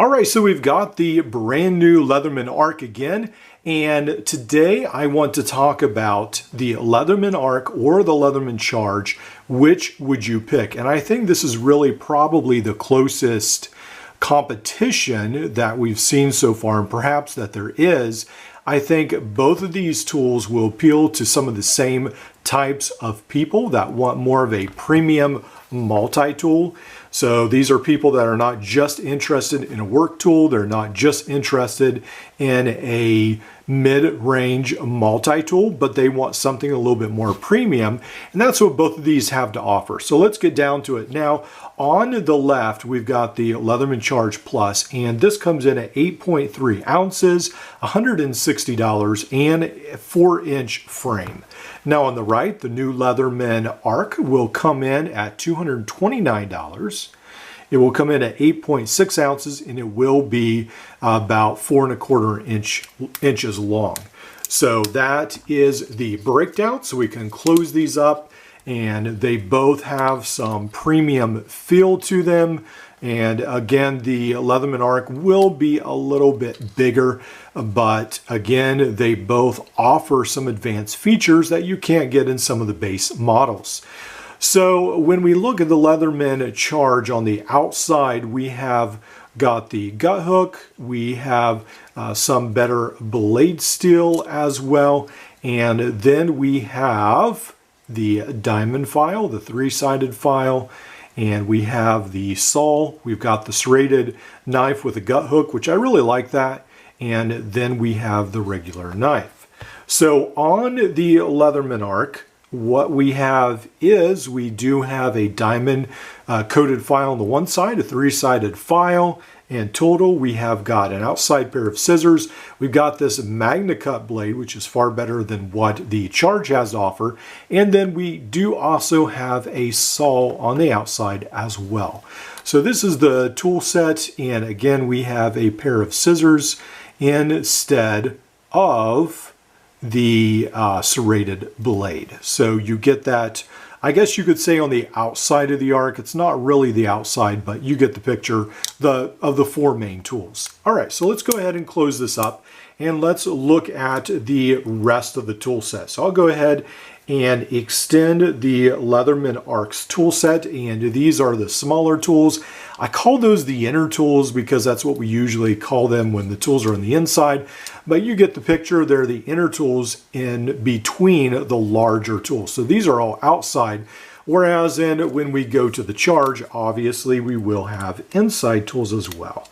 All right, so we've got the brand new Leatherman Arc again, and today I want to talk about the Leatherman Arc or the Leatherman Charge. Which would you pick? And I think this is really probably the closest competition that we've seen so far, and perhaps that there is. I think both of these tools will appeal to some of the same types of people that want more of a premium multi-tool. So these are people that are not just interested in a work tool, they're not just interested in a mid-range multi-tool, but they want something a little bit more premium, and that's what both of these have to offer. So let's get down to it. Now, on the left, we've got the Leatherman Charge Plus, and this comes in at 8.3 ounces, $160, and a 4-inch frame. Now on the right, the new Leatherman Arc will come in at $229. It will come in at 8.6 ounces, and it will be about 4¼ inches long. So that is the breakdown. So we can close these up, and they both have some premium feel to them. And again, the Leatherman Arc will be a little bit bigger, but again, they both offer some advanced features that you can't get in some of the base models. So when we look at the Leatherman Charge on the outside, we have got the gut hook, we have some better blade steel as well, and then we have the diamond file, the 3-sided file, and we have the saw. We've got the serrated knife with a gut hook, which I really like that, and then we have the regular knife. So on the Leatherman Arc, what we have is we do have a diamond coated file on the one side, a 3-sided file. In total, we have got an outside pair of scissors. We've got this MagnaCut blade, which is far better than what the Charge has to offer. And then we do also have a saw on the outside as well. So this is the tool set. And again, we have a pair of scissors instead of the serrated blade. So you get that, I guess you could say, on the outside of the Arc. It's not really the outside, but you get the picture of the 4 main tools. All right, so let's go ahead and close this up, and let's look at the rest of the tool set. So I'll go ahead and extend the Leatherman Arc's tool set, and these are the smaller tools. I call those the inner tools because that's what we usually call them when the tools are on the inside, but you get the picture. They're the inner tools in between the larger tools. So these are all outside, whereas when we go to the Charge, obviously we will have inside tools as well.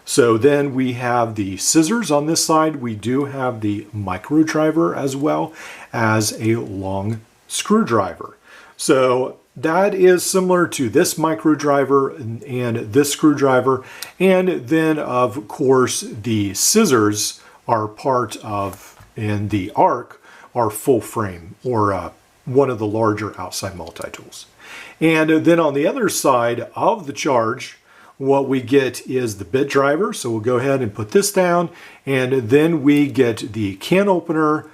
So then we have the scissors on this side. We do have the micro driver as well as a long screwdriver. So that is similar to this micro driver and this screwdriver. And then of course the scissors are part of, in the Arc, are full frame, or one of the larger outside multi-tools. And then on the other side of the Charge, what we get is the bit driver. So we'll go ahead and put this down, and then we get the can opener,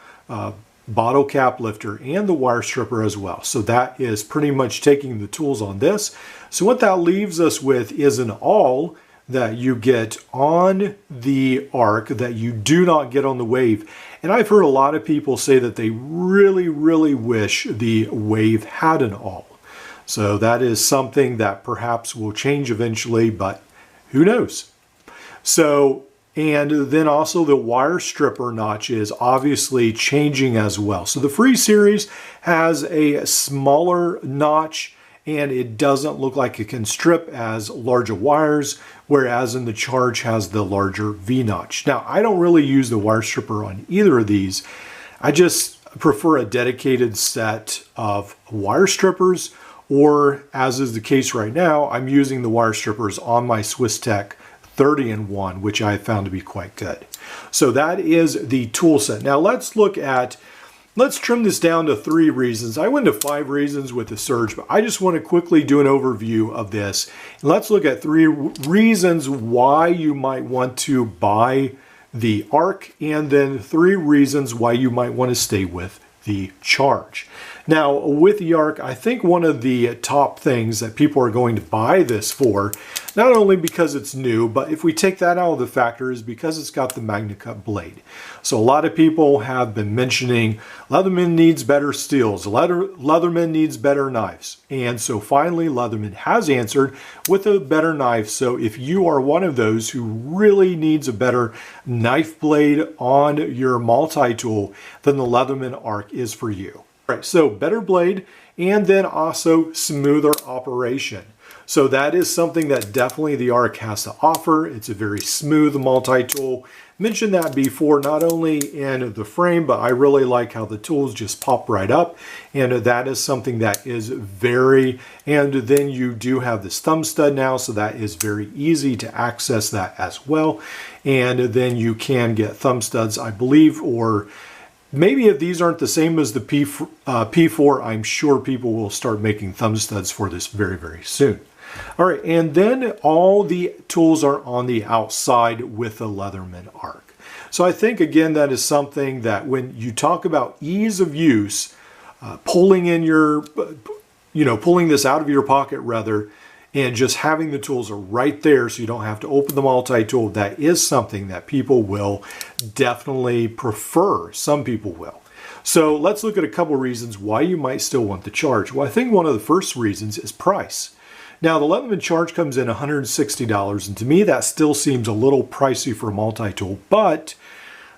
bottle cap lifter, and the wire stripper as well. So that is pretty much taking the tools on this. So what that leaves us with is an awl that you get on the Arc that you do not get on the Wave. And I've heard a lot of people say that they really, really wish the Wave had an awl. So that is something that perhaps will change eventually, but who knows? So, and then also the wire stripper notch is obviously changing as well. So the Free Series has a smaller notch, and it doesn't look like it can strip as larger wires, whereas in the Charge has the larger V notch. Now, I don't really use the wire stripper on either of these. I just prefer a dedicated set of wire strippers, or as is the case right now, I'm using the wire strippers on my SwissTech 30-in-1, which I found to be quite good. So that is the tool set. Now let's trim this down to 3 reasons. I went to 5 reasons with the Surge, but I just want to quickly do an overview of this. Let's look at 3 reasons why you might want to buy the Arc, and then 3 reasons why you might want to stay with the Charge. Now, with the Arc, I think one of the top things that people are going to buy this for, Not only because it's new, but if we take that out of the factor, is because it's got the Magna Cut blade. So a lot of people have been mentioning Leatherman needs better steels, Leatherman needs better knives. And so finally Leatherman has answered with a better knife. So if you are one of those who really needs a better knife blade on your multi-tool, then the Leatherman Arc is for you. All right, so better blade and then also smoother operation. So that is something that definitely the Arc has to offer. It's a very smooth multi-tool. Mentioned that before, not only in the frame, but I really like how the tools just pop right up. And that is something that is very, and then you do have this thumb stud now, so that is very easy to access that as well. And then you can get thumb studs, I believe, or maybe if these aren't the same as the P4, I'm sure people will start making thumb studs for this very, very soon. All right, and then all the tools are on the outside with the Leatherman Arc. So I think, again, that is something that when you talk about ease of use, pulling this out of your pocket rather, and just having the tools are right there so you don't have to open the multi-tool, that is something that people will definitely prefer. Some people will. So let's look at a couple reasons why you might still want the Charge. Well, I think one of the first reasons is price. Now, the Leatherman Charge comes in $160, and to me that still seems a little pricey for a multi-tool, but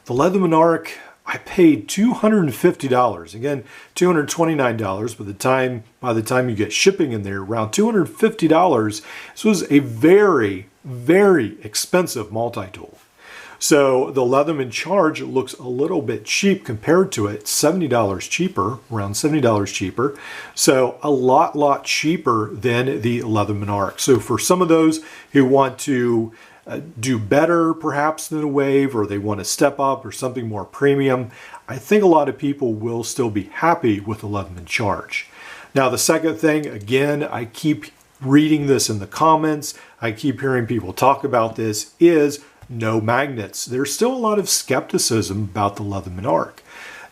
the Leatherman Arc, I paid $250. Again, $229 by the time you get shipping in there, around $250. This was a very, very expensive multi-tool. So the Leatherman Charge looks a little bit cheap compared to it, $70 cheaper, around $70 cheaper. So a lot cheaper than the Leatherman Arc. So for some of those who want to do better perhaps than a Wave, or they want to step up or something more premium, I think a lot of people will still be happy with the Leatherman Charge. Now the second thing, again, I keep reading this in the comments, I keep hearing people talk about this, is no magnets. There's still a lot of skepticism about the Leatherman Arc.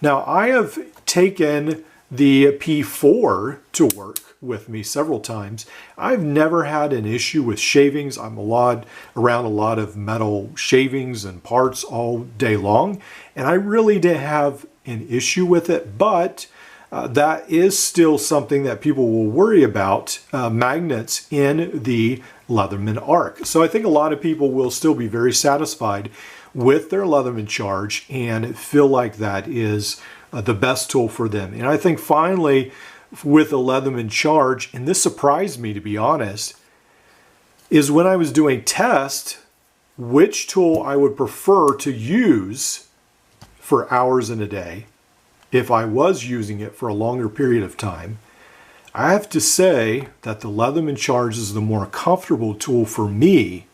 Now, I have taken the P4 to work with me several times. I've never had an issue with shavings. I'm around a lot of metal shavings and parts all day long, and I really didn't have an issue with it, but that is still something that people will worry about, magnets in the Leatherman Arc. So I think a lot of people will still be very satisfied with their Leatherman Charge and feel like that is the best tool for them. And I think finally with the Leatherman Charge, and this surprised me to be honest, is when I was doing tests, which tool I would prefer to use for hours in a day if I was using it for a longer period of time. I have to say that the Leatherman Charge is the more comfortable tool for me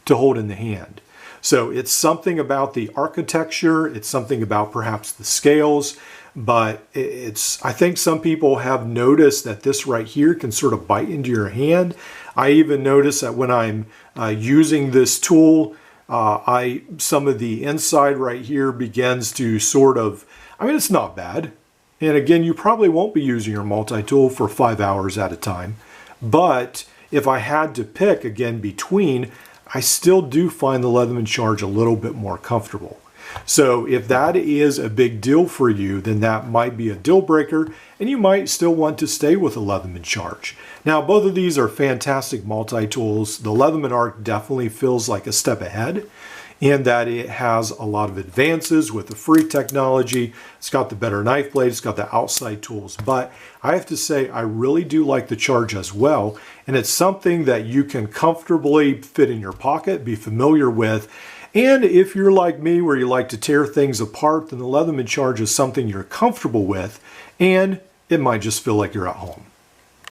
to hold in the hand. So it's something about the architecture, it's something about perhaps the scales, but I think some people have noticed that this right here can sort of bite into your hand. I even notice that when I'm using this tool, some of the inside right here begins to sort of, I mean, it's not bad. And again, you probably won't be using your multi-tool for 5 hours at a time. But if I had to pick, again, between, I still do find the Leatherman Charge a little bit more comfortable. So if that is a big deal for you, then that might be a deal breaker, and you might still want to stay with the Leatherman Charge. Now, both of these are fantastic multi-tools. The Leatherman Arc definitely feels like a step ahead in that it has a lot of advances with the free technology. It's got the better knife blade, it's got the outside tools. But I have to say, I really do like the Charge as well. And it's something that you can comfortably fit in your pocket, be familiar with. And if you're like me, where you like to tear things apart, then the Leatherman Charge is something you're comfortable with, and it might just feel like you're at home.